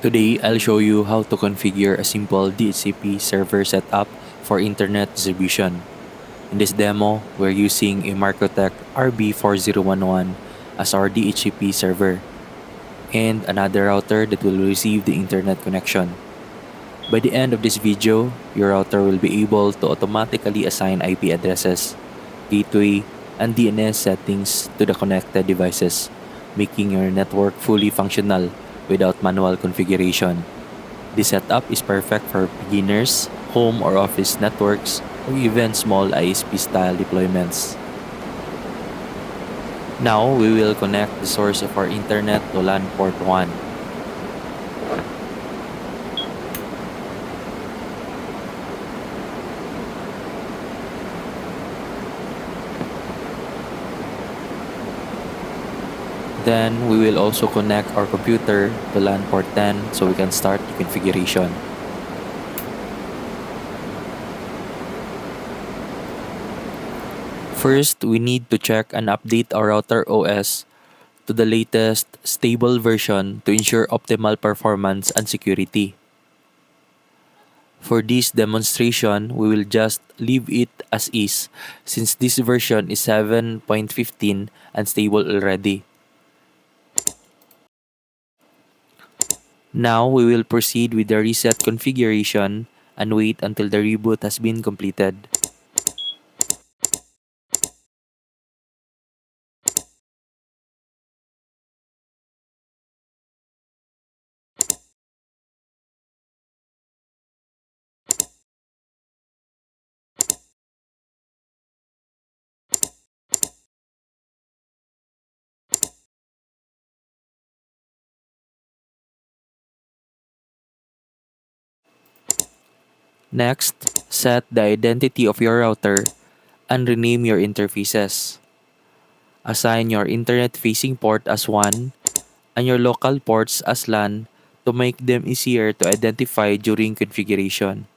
Today, I'll show you how to configure a simple DHCP server setup for internet distribution. In this demo, we're using a MikroTik RB4011 as our DHCP server and another router that will receive the internet connection. By the end of this video, your router will be able to automatically assign IP addresses, gateway, and DNS settings to the connected devices, making your network fully functional without manual configuration. This setup is perfect for beginners, home or office networks, or even small ISP-style deployments. Now, we will connect the source of our internet to LAN port 1. Then, we will also connect our computer to LAN port 10 so we can start the configuration. First, we need to check and update our router OS to the latest stable version to ensure optimal performance and security. For this demonstration, we will just leave it as is since this version is 7.15 and stable already. Now, we will proceed with the reset configuration and wait until the reboot has been completed. Next, set the identity of your router and rename your interfaces. Assign your internet-facing port as WAN and your local ports as LAN to make them easier to identify during configuration.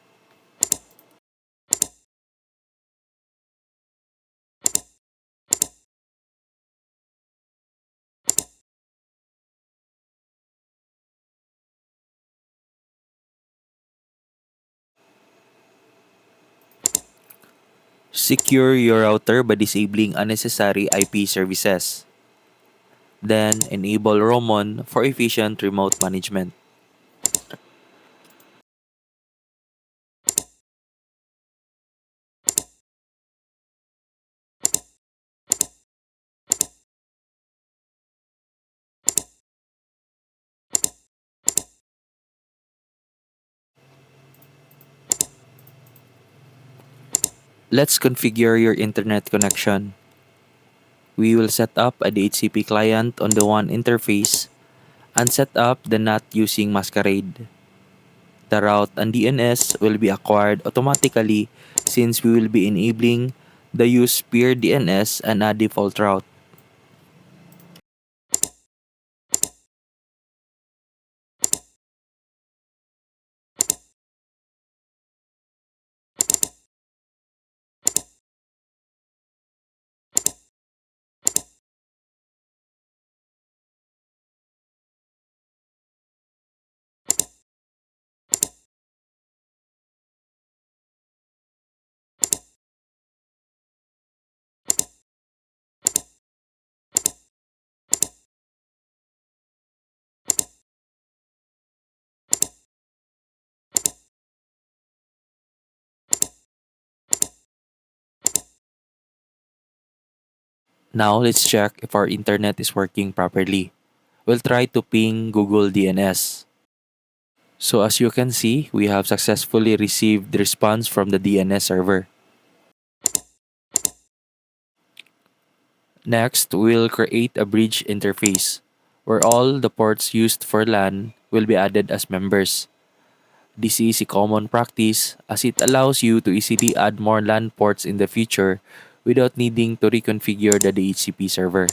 Secure your router by disabling unnecessary IP services. Then, enable RoMON for efficient remote management. Let's configure your internet connection. We will set up a DHCP client on the WAN interface and set up the NAT using Masquerade. The route and DNS will be acquired automatically since we will be enabling the use peer DNS and a default route. Now let's check if our internet is working properly. We'll try to ping Google DNS. So as you can see, we have successfully received the response from the DNS server. Next, we'll create a bridge interface where all the ports used for LAN will be added as members. This is a common practice as it allows you to easily add more LAN ports in the future without needing to reconfigure the DHCP server.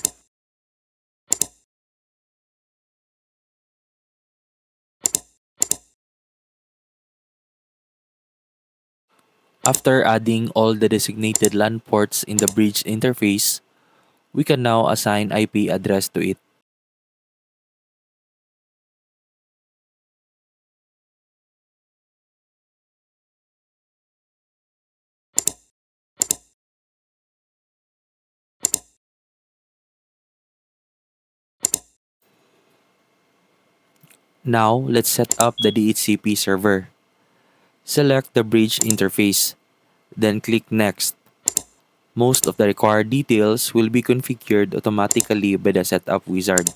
After adding all the designated LAN ports in the bridge interface, we can now assign IP address to it. Now, let's set up the DHCP server. Select the bridge interface, then click Next. Most of the required details will be configured automatically by the setup wizard.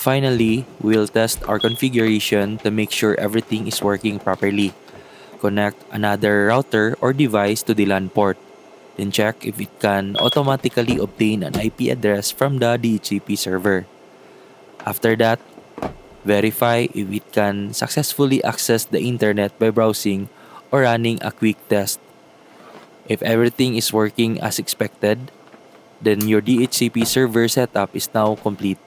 Finally, we'll test our configuration to make sure everything is working properly. Connect another router or device to the LAN port. Then check if it can automatically obtain an IP address from the DHCP server. After that, verify if it can successfully access the internet by browsing or running a quick test. If everything is working as expected, then your DHCP server setup is now complete.